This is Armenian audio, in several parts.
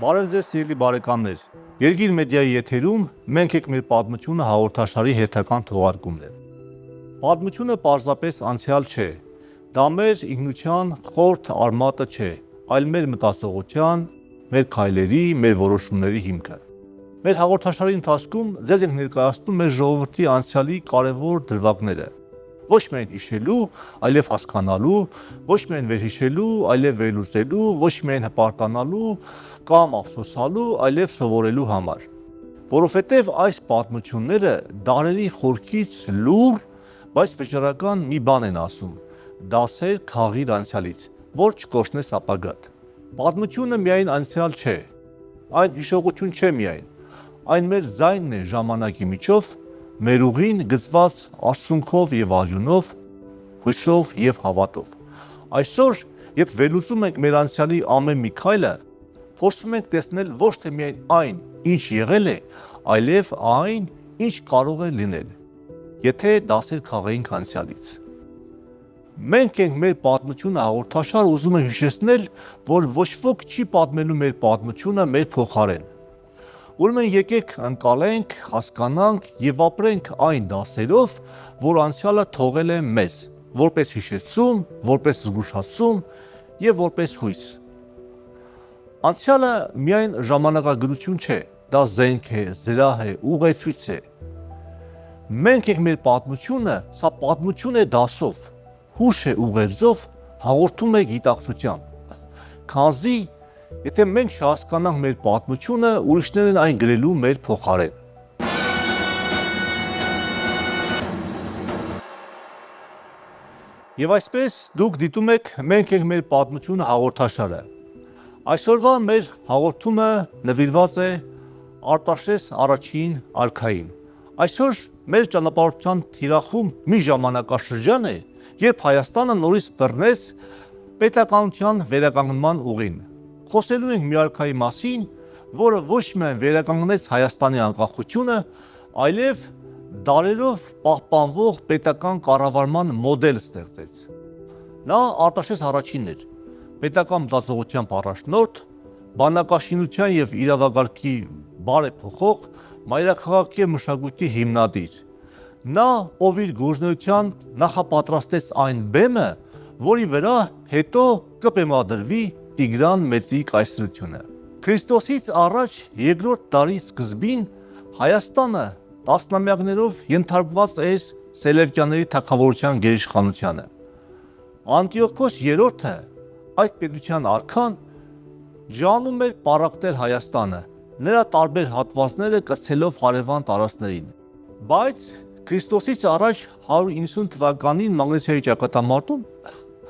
Բարև ձեզ սիրելի բարեկամներ, Երկիր մեդիայի եթերում մենք ենք մեր պատմությունը հաղորդաշարի հերթական թողարկումն է։ Պատմությունը պարզապես անցյալ չէ, դա մեր ինքնության խորթ արմատը չէ, այլ մեր մտածողության, մեր քայլերի, մեր որոշումների հիմքը։ Մեր հաղորդաշարի ընթացքում ձեզ ենք ներկայացնում մեր ժողովրդի անցյալի կարևոր դրվագները։ Ոչ միայն հիշելու, այլև հասկանալու, ոչ միայն վերհիշելու, այլև վերլուծելու, ոչ միայն հպարտանալու կամ ափսոսալու, այլև սովորելու համար։ Որովհետև այս պատմությունները դարերի խորքից լուր, բայց վճռական մի բան են ասում՝ դասեր քաղիր անցյալից, որ չկորցնես ապագադ։ Պատմությունը միայն անցյալ չէ, այն հիշողություն չէ միայն, այն մեր ձայնն է ժամանակի միջով, մեր ուղին գծված արցունքով և արյունով, հույսով և հավատով։ Այսօր, երբ վերլուծում ենք մեր անցյալի ամեն մի քայլը, փորձում ենք տեսնել ոչ թե միայն այն, ինչ եղել է, այլև այն, ինչ կարող է լինել, եթե դասեր քաղեինք անցյալից։ Մենք ենք մեր պատմությունը հաղորդաշար ուզում ենք հիշեցնել, որ ոչ ոք չի պատմելու մեր պատմությունը մեր փոխարեն։ Ուրեմն եկեք ընկալենք, հասկանանք և ապրենք այն դասերով, որ անցյալը թողել է մեզ, որպես հիշեցում, որպես զգուշացում և որպես հույս։ Անցյալը միայն ժամանակագրություն չէ, դա զենք է, զրահ է, ուղեցույց է։ Մենք ենք մեր պատմությունը, սա պատմություն է դասով, հուշ է ուղերձով, հաղորդում է գիտակցությամբ։ Քանզի եթե մենք չհասկանանք մեր պատմությունը, ուրիշներն են այն գրելու մեր փոխարեն։ Եվ այսպես դուք դիտում եք «Մենք ենք մեր պատմությունը» հաղորդաշարը։ Այսօրվա մեր հաղորդումը նվիրված է Արտաշես առաջին արքային։ Այսօր մեր ճանապարհորդության թիրախում մի ժամանակաշրջան է, երբ Հայաստանը նորից բռնեց պետականության վերականգնման ուղին։ Խոսելու ենք մի արքայի մասին, որը ոչ միայն վերականգնեց Հայաստանի անկախությունը, այլև դարերով պահպանվող պետական կառավարման մոդել ստեղծեց։ Նա Արտաշես առաջինն էր, պետական մտածողությամբ առաջնորդ, բանակաշինության և իրավագարկի բարեփոխող, մայրաքաղաքի և մշակույթի հիմնադիր։ Նա, ով իր գործունեությամբ նախապատրաստեց այն բեմը, որի վրա հետո կբեմադրվի Տիգրան Մեծի կայսրությունը։ Քրիստոսից առաջ երկրորդ դարի սկզբին Հայաստանը տասնամյակներով ենթարկված էր Սելևկյանների թագավորության գերիշխանությանը։ Անտիոքոս III այդ պետության արքան ջանում էր պառակտել Հայաստանը, նրա տարբեր հատվածները կցելով հարևան տարածքներին։ Բայց Քրիստոսից առաջ 190 թվականին Մագնեցիայի ճակատամարտում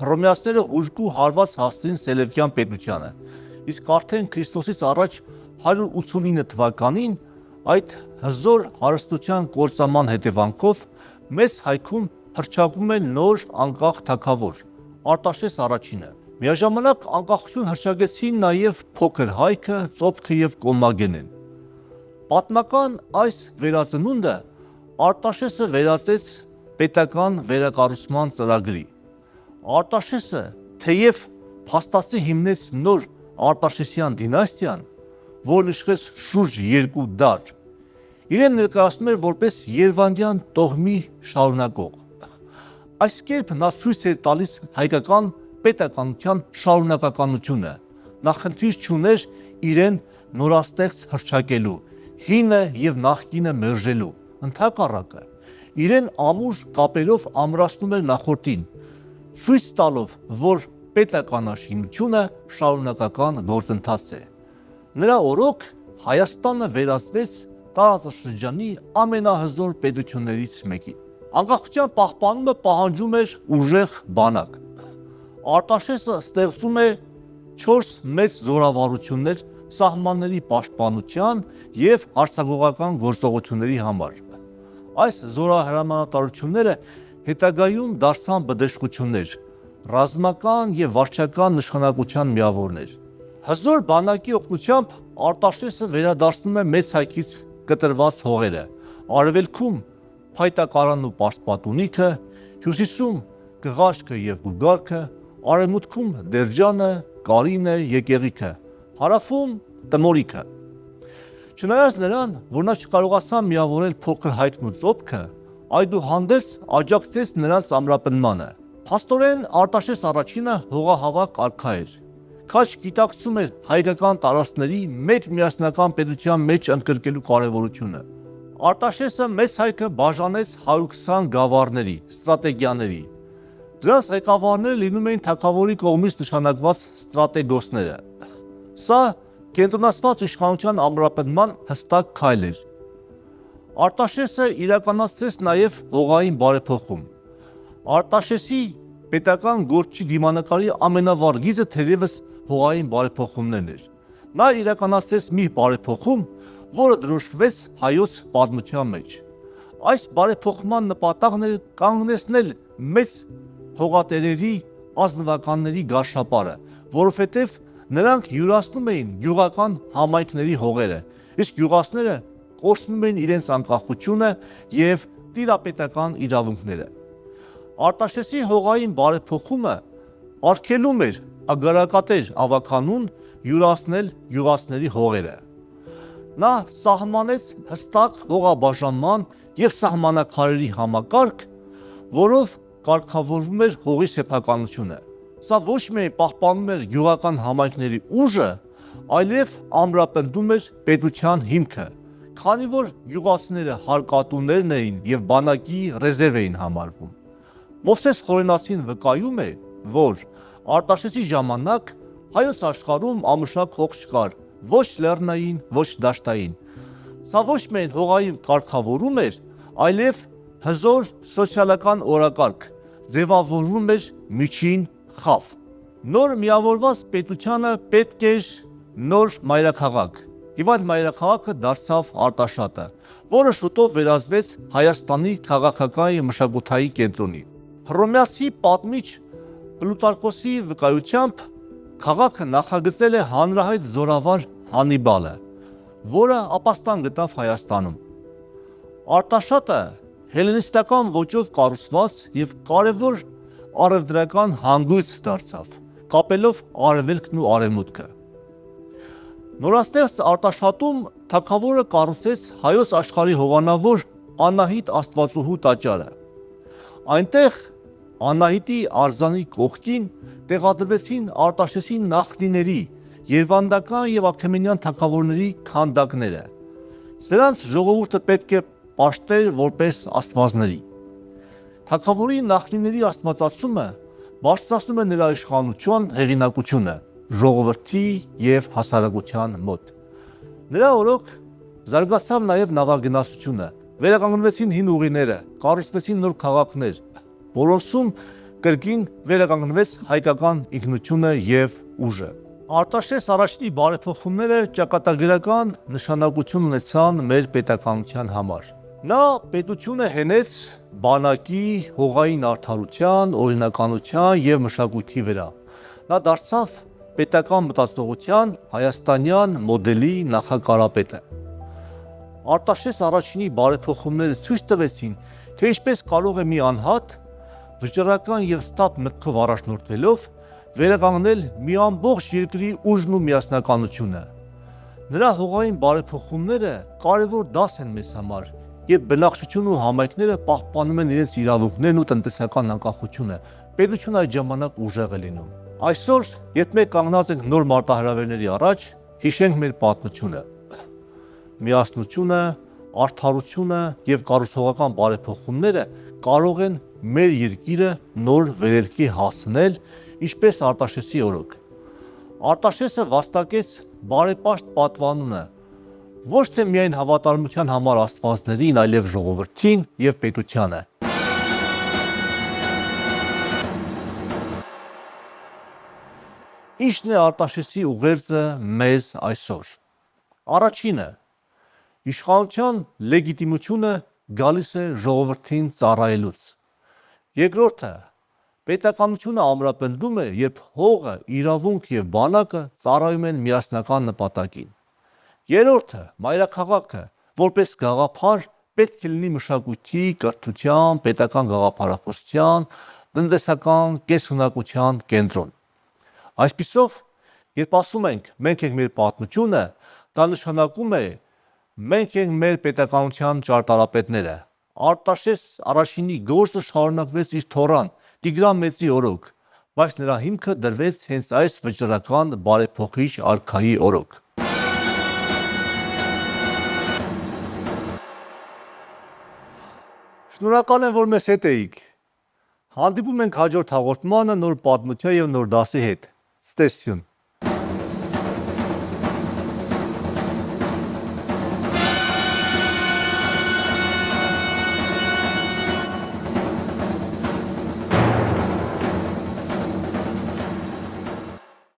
հռոմեացիները ուժգու հարված հասցրին Սելևկյան պետությանը, իսկ արդեն Քրիստոսից առաջ 189 թվականին այդ հզոր հարստության կործանման հետևանքով մեծ հայքում հռչակվում է նոր անկախ թագավոր՝ Արտաշես առաջինը։ Միաժամանակ անկախություն հռչակեցին նաև Փոքր Հայքը, Ծոփքը և Կոմագենեն։ Պատմական այս վերածնունդը Արտաշեսը վերածեց պետական վերակառուցման ծրագրի։ Արտաշեսը, թեև փաստացի հիմնեց նոր Արտաշեսյան դինաստիան, որն իշխեց շուրջ 2 դար, իրեն ներկայացնում էր որպես երվանդյան տոհմի շարունակող։ Այս կերպ նա ցույց էր տալիս հայկական պետականության շարունակականությունը, նա խնդիր չուներ իրեն նորաստեղծ հռչակելու, հինը և նախկինը մերժելու, ընդհակառակը, իրեն ամուր կապերով ամրացնում էր նախորդին, ցույց տալով, որ պետականաշինությունը շարունակական գործընթաց է։ Նրա օրոք Հայաստանը վերածվեց տարածաշրջանի ամենահզոր պետություններից մեկի։ Անկախության պահպանումը պահանջում էր ուժեղ բանակ։ Արտաշեսը ստեղծում է 4 մեծ զորավարություններ սահմանների պաշտպանության և հարձակողական գործողությունների համար։ Այս զորահրամանատարությունները հետագայում դարձան բդեշխություններ, ռազմական և վարչական նշանակության միավորներ։ Հզոր բանակի օգնությամբ Արտաշեսը վերադարձնում է մեծ հայքից կտրված հողերը, արևելքում փայտակարանն ու պարսպատունիքը, հյուսիսում Գղարշկը և Գուգարքը, արևմուտքում Դերջանը, Կարինը, Եկեղիքը, հարավում Տմորիկը։ Չնայած նրան, որ նա չկարողացավ միավորել փոքր Հայկն ու Ծոպքը, այդուհանդերձ աջակցեց նրանց ամրապնդմանը։ Փաստորեն Արտաշես առաջինը հողահավաք արքա էր։ Քաչ գիտակցում էր հայկական տարածքների մեծ միասնական պետության մեջ ընդգրկելու կարևորությունը։ Արտաշեսը մեծ հայքը բաժանեց 120 գավառների, ստրատեգիաների։ Դրանց ղեկավարները լինում էին թագավորի կողմից նշանակված ստրատեգոսները։ Սա կենտրոնացված իշխանության ամրապնդման հստակ քայլ էր։ Արտաշեսը իրականացրեց նաև հողային բարեփոխում։ Արտաշեսի պետական գործչի դիմանկարի ամենավառ գիծը թերևս հողային բարեփոխումներն էր։ Նա իրականացրեց մի բարեփոխում, որը դրոշմվեց հայոց պատմության մեջ։ Այս բարեփոխման նպատակն էր կանգնեցնել մեծ հողատերերի ազնվականների գարշապարը, որովհետև նրանք յուրացնում էին գյուղական համայնքների հողերը, իսկ գյուղացիները կորցնում էին իրենց անկախությունը և տիրապետական իրավունքները։ Արտաշեսի հողային բարեփոխումը արգելում էր ագարակատեր ավագանուն յուրացնել գյուղացիների հողերը։ Նա սահմանեց հստակ հողաբաժանման և սահմանակարգերի համակարգ, որով կարգավորվում էր հողի սեփականությունը։ Սա ոչ միայն պահպանում էր գյուղական համայնքների ուժը, այլև ամրապնդում էր պետության հիմքը, քանի որ գյուղացիները հարկատուներն էին և բանակի ռեզերվ էին համարվում։ Մովսես Խորենացին վկայում է, որ Արտաշեսի ժամանակ հայոց աշխարհում ամուշակ հող չկար, ոչ լեռնային, ոչ դաշտային։ Սա ոչ միայն հողային կարգավորում էր, այլև հզոր սոցիալական օրակարգ, ձևավորվում էր միջին խավ։ Նոր միավորված պետությանը պետք էր նոր մայրաքաղաք, և այդ մայրաքաղաքը դարձավ Արտաշատը, որը շուտով վերածվեց Հայաստանի քաղաքական և մշակութային կենտրոնի։ Հռոմեացի պատմիչ Պլուտարխոսի վկայությամբ քաղաքը նախագծել է հանրահայտ զորավար Հաննիբալը, որը ապաստան գտավ Հայաստանում։ Արտաշատը հելլենիստական ոճով կառուցված և կարևոր առևտրական հանգույց դարձավ, կապելով արևելքն ու արևմուտքը։ Նորաստեղծ Արտաշատում թագավորը կառուցեց հայոց աշխարհի հովանավոր Անահիտ աստվածուհու տաճարը։ Այնտեղ Անահիտի արձանի կողքին տեղադրվեցին Արտաշեսի նախնիների, երվանդական և աքեմենյան թագավորների քանդակները։ Սրանց ժողովուրդը պետք է պաշտեր որպես աստվածների։ Թագավորի նախնիների աստվածացումը բարձրացնում է նրա իշխանության հեղինակությունը ժողովրդի և հասարակության մոտ։ Նրա օրոք զարգացավ նաև նավագնացությունը, վերականգնվեցին հին ուղիները, կառուցվեցին նոր քաղաքներ, որոնցում կրկին վերականգնվեց հայկական ինքնությունը և ուժը։ Արտաշես առաջնի բարեփոխումները ճակատագրական նշանակություն ունեցան մեր պետականության համար։ Նա պետությունը հենեց բանակի, հողային արդարության, օրինականության և մշակույթի վրա։ Նա դարձավ պետական մտածողության հայաստանյան մոդելի նախակարապետը։ Արտաշես առաջինի բարեփոխումները ցույց տվեցին, թե ինչպես կարող է մի անհատ վճռական և ստապ մտքով առաջնորդվելով վերականգնել մի ամբողջ երկրի ուժն ու միասնականությունը։ Նրա հողային բարեփոխումները կարևոր դաս են մեզ համար, երբ բնակչությունն ու համայնքները պահպանում են իրենց իրավունքներն ու տնտեսական անկախությունը, պետությունը այդ ժամանակ ուժեղ է լինում։ Այսօր, երբ մենք կանգնած ենք նոր մարտահրավերների առաջ, հիշենք մեր պատմությունը։ Միասնությունը, արդարությունը և կառուցողական բարեփոխումները կարող են մեր երկիրը նոր վերելքի հասցնել, ինչպես Արտաշեսի օրոք։ Արտաշեսը վաստակեց բարեպաշտ պատվանունը ոչ թե միայն հավատարմության համար աստվածներին, այլև ժողովրդին և պետությանը։ Ինչն է Արտաշեսի ուղերձը մեզ այսօր։ Առաջինը, իշխանության լեգիտիմությունը գալիս է ժողովրդին ծառայելուց։ Երկրորդը, պետականությունը ամրապնդում է, երբ հողը, իրավունք և բանակը ծառայում են միասնական նպատակին։ Երրորդը, մայրաքաղաքը, որպես գաղափար, պետք է լինի մշակույթի, կրթության, պետական գաղափարախոսության, տնտեսական կենսունակության կենտրոն։ Այսպիսով, Երբ ասում ենք մենք ենք մեր պատմությունը, դա նշանակում է մենք ենք մեր պետականության ճարտարապետները։ Արտաշես առաջինի գործը շարունակվեց իր թոռան Տիգրան Մեծի օրոք, բայց նրա հիմքը դրվեց հենց այս վճռական բարեփոխիչ արքայի օրոք։ Շնորհակալ եմ, որ մեզ հետ էիք։ Հանդիպում ենք հաջորդ հաղորդմանը նոր պատմության և նոր դասի հետ։ Ցտեսություն։